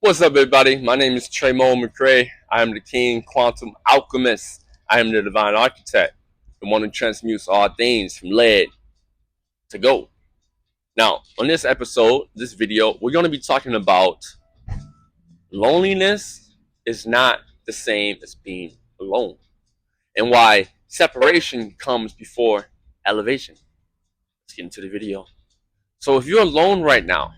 What's up, everybody? My name is Tremo McCrae. I am the King Quantum Alchemist. I am the Divine Architect, the one who transmutes all things from lead to gold. Now, on this episode, this video, we're going to be talking about loneliness is not the same as being alone, and why separation comes before elevation. Let's get into the video. So, if you're alone right now,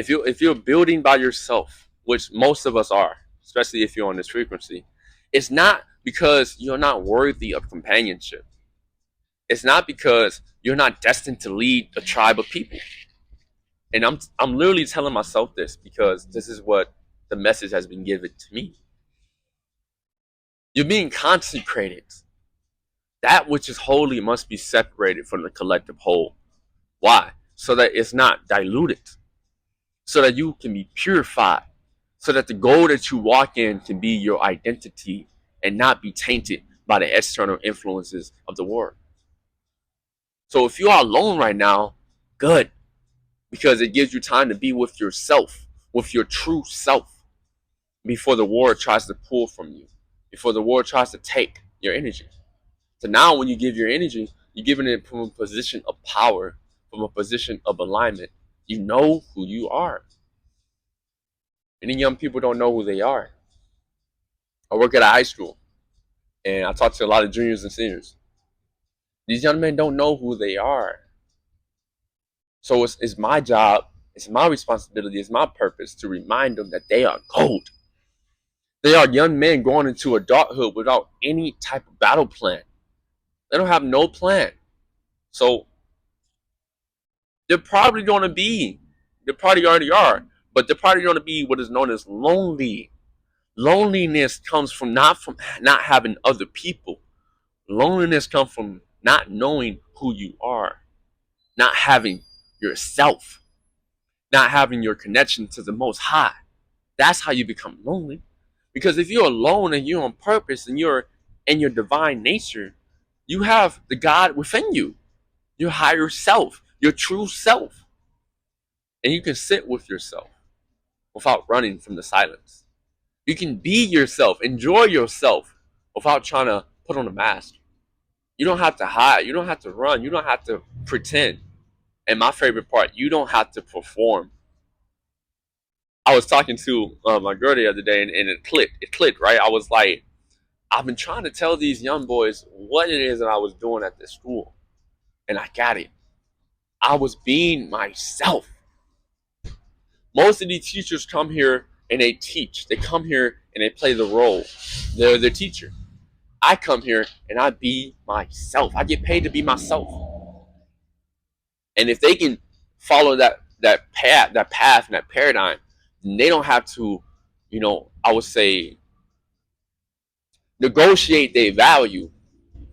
if you're building by yourself, which most of us are, especially if you're on this frequency, it's not because you're not worthy of companionship. It's not because you're not destined to lead a tribe of people. And I'm literally telling myself this because this is what the message has been given to me. You're being consecrated. That which is holy must be separated from the collective whole. Why? So that it's not diluted. So that you can be purified, so that the goal that you walk in can be your identity and not be tainted by the external influences of the world. So if you are alone right now, good, because it gives you time to be with yourself, with your true self, before the world tries to pull from you, before the world tries to take your energy. So now when you give your energy, you're giving it from a position of power, from a position of alignment. You know who you are. Many young people don't know who they are. I work at a high school, and I talk to a lot of juniors and seniors. These young men don't know who they are. So it's my job, it's my responsibility, it's my purpose to remind them that they are gold. They are young men going into adulthood without any type of battle plan. They don't have no plan. So they're probably going to be, they probably already are, but they're probably going to be what is known as lonely. Loneliness comes from not having other people. Loneliness comes from not knowing who you are, not having yourself, not having your connection to the Most High. That's how you become lonely. Because if you're alone and you're on purpose and you're in your divine nature, you have the God within you, your higher self, your true self. And you can sit with yourself without running from the silence. You can be yourself, enjoy yourself without trying to put on a mask. You don't have to hide. You don't have to run. You don't have to pretend. And my favorite part, you don't have to perform. I was talking to my girl the other day, and it clicked. It clicked, right? I was like, I've been trying to tell these young boys what it is that I was doing at this school, and I got it. I was being myself. Most of these teachers come here and they teach. They come here and they play the role. They're the teacher. I come here and I be myself. I get paid to be myself. And if they can follow that path and that paradigm, then they don't have to, I would say, negotiate their value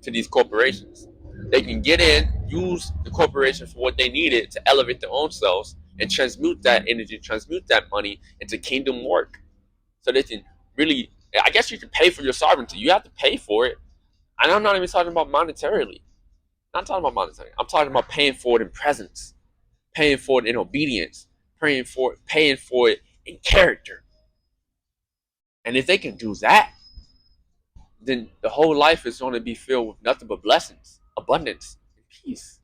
to these corporations. They can get in, use the corporation for what they needed to elevate their own selves, and transmute that energy, transmute that money into kingdom work. So they can really, I guess you can pay for your sovereignty. You have to pay for it. And I'm not even talking about monetarily. I'm not talking about monetary. I'm talking about paying for it in presence, paying for it in obedience, paying for it in character. And if they can do that, then the whole life is going to be filled with nothing but blessings, abundance, and peace.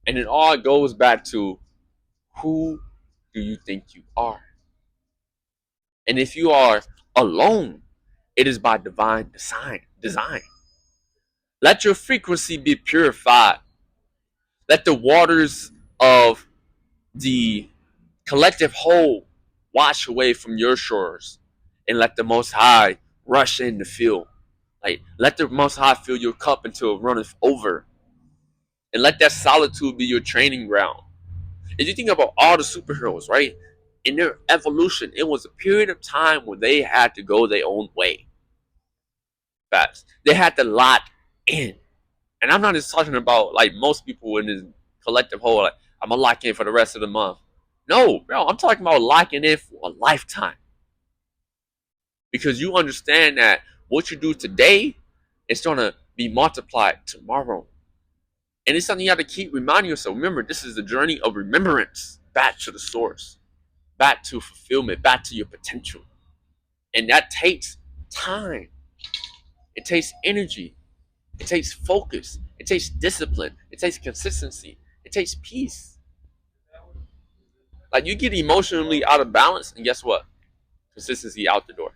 And it all goes back to, who do you think you are? And if you are alone, it is by divine design. Let your frequency be purified. Let the waters of the collective whole wash away from your shores, and let the Most High rush in to fill. Like, let the Most High fill your cup until it runneth over. And let that solitude be your training ground. If you think about all the superheroes, right? In their evolution, it was a period of time where they had to go their own way. Fast. They had to lock in. And I'm not just talking about like most people in this collective whole, like, I'm gonna lock in for the rest of the month. No, bro, I'm talking about locking in for a lifetime. Because you understand that what you do today is gonna be multiplied tomorrow. And it's something you have to keep reminding yourself. Remember, this is the journey of remembrance back to the source. back to fulfillment, back to your potential. And that takes time. It takes energy. It takes focus. It takes discipline. It takes consistency. It takes peace. Like you get emotionally out of balance, and guess what? Consistency out the door.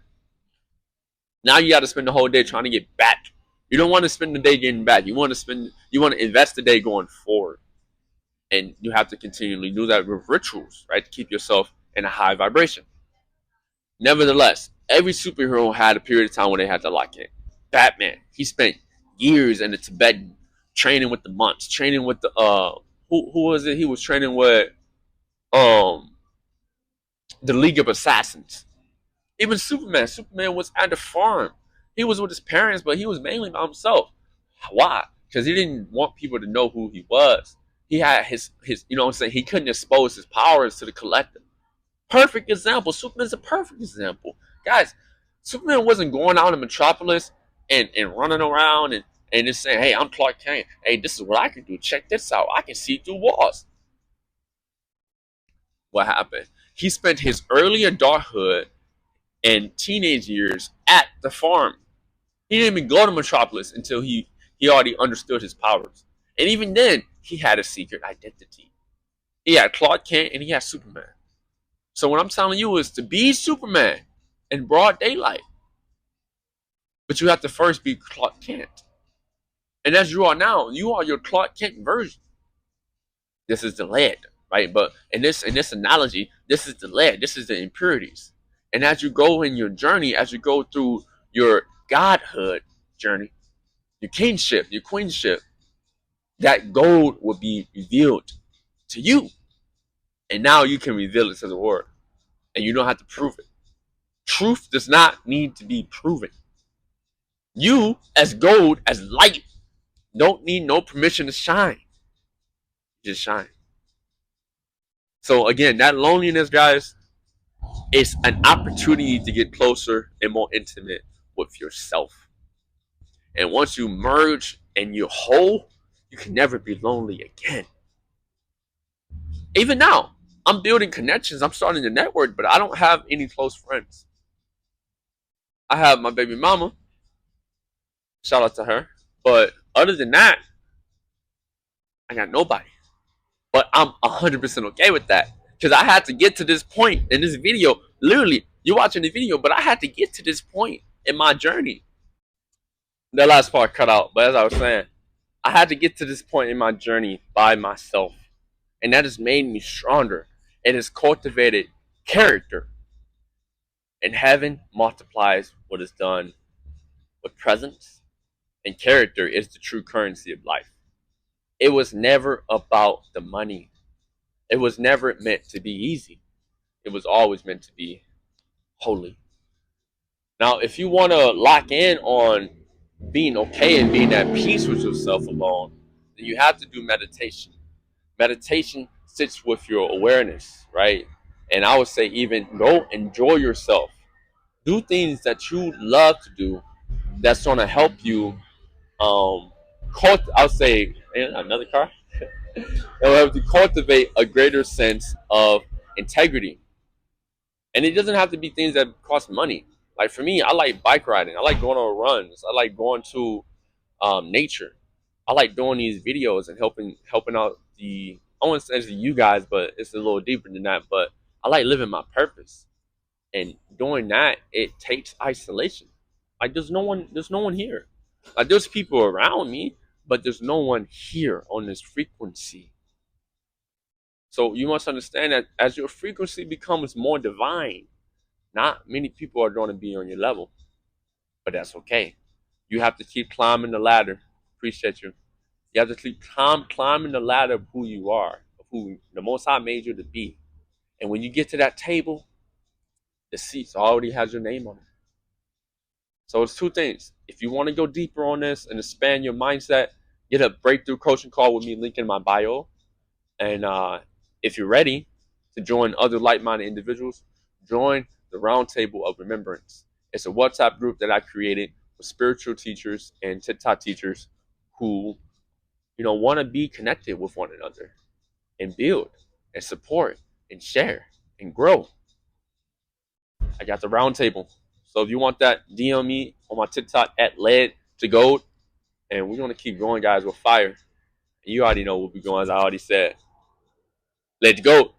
Now you got to spend the whole day trying to get back. You don't want to spend the day getting back. You want to invest the day going forward. And you have to continually do that with rituals, right? To keep yourself in a high vibration. Nevertheless, every superhero had a period of time when they had to lock in. Batman, he spent years in the Tibet training with the monks, training with the who was it? He was training with um the League of Assassins. Even Superman was at the farm. He was with his parents, but he was mainly by himself. Why? Because he didn't want people to know who he was. He had his you know what I'm saying, he couldn't expose his powers to the collective. Perfect example. Superman's a perfect example. Guys, Superman wasn't going out in Metropolis and running around and just saying, hey, I'm Clark Kent. Hey, this is what I can do. Check this out. I can see through walls. What happened? He spent his early adulthood and teenage years at the farm. He didn't even go to Metropolis until he already understood his powers. And even then, he had a secret identity. He had Clark Kent and he had Superman. So what I'm telling you is to be Superman in broad daylight. But you have to first be Clark Kent. And as you are now, you are your Clark Kent version. This is the lead, right? But in this analogy, this is the lead. This is the impurities. And as you go in your journey, as you go through your godhood journey, your kingship, your queenship, that gold will be revealed to you. And now you can reveal it to the world. And you don't have to prove it. Truth does not need to be proven. You, as gold, as light, don't need no permission to shine. Just shine. So again, that loneliness, guys, is an opportunity to get closer and more intimate with yourself. And once you merge and you're whole, you can never be lonely again. Even now, I'm building connections. I'm starting to network, but I don't have any close friends. I have my baby mama. Shout out to her. But other than that, I got nobody. But I'm 100% okay with that. Because I had to get to this point in this video. Literally, you're watching the video, but I had to get to this point in my journey. That last part cut out, but as I was saying, I had to get to this point in my journey by myself. And that has made me stronger. It has cultivated character. And heaven multiplies what is done with presence. And character is the true currency of life. It was never about the money. It was never meant to be easy. It was always meant to be holy. Now, if you want to lock in on being okay and being at peace with yourself alone, then you have to do meditation. Meditation sits with your awareness, right? And I would say even go enjoy yourself. Do things that you love to do that's going to help you I'll say another car. It'll help you cultivate a greater sense of integrity. And it doesn't have to be things that cost money. Like for me, I like bike riding. I like going on runs. I like going to nature. I like doing these videos and helping out the I won't say you guys, but it's a little deeper than that. But I like living my purpose. And doing that, it takes isolation. Like there's no one here. Like there's people around me, but there's no one here on this frequency. So you must understand that as your frequency becomes more divine, not many people are going to be on your level, but that's okay. You have to keep climbing the ladder. Appreciate you. You have to keep climbing the ladder of who you are, of who the Most High made you to be. And when you get to that table, the seats already has your name on it. So it's two things. If you want to go deeper on this and expand your mindset, get a breakthrough coaching call with me, link in my bio. And if you're ready to join other like-minded individuals, join the Roundtable of Remembrance. It's a WhatsApp group that I created with spiritual teachers and TikTok teachers who, want to be connected with one another and build and support and share. and grow. I got the round table. So if you want that, DM me on my TikTok at led to gold. And we're going to keep going, guys, with fire. And you already know what we're going, as I already said. Let's go.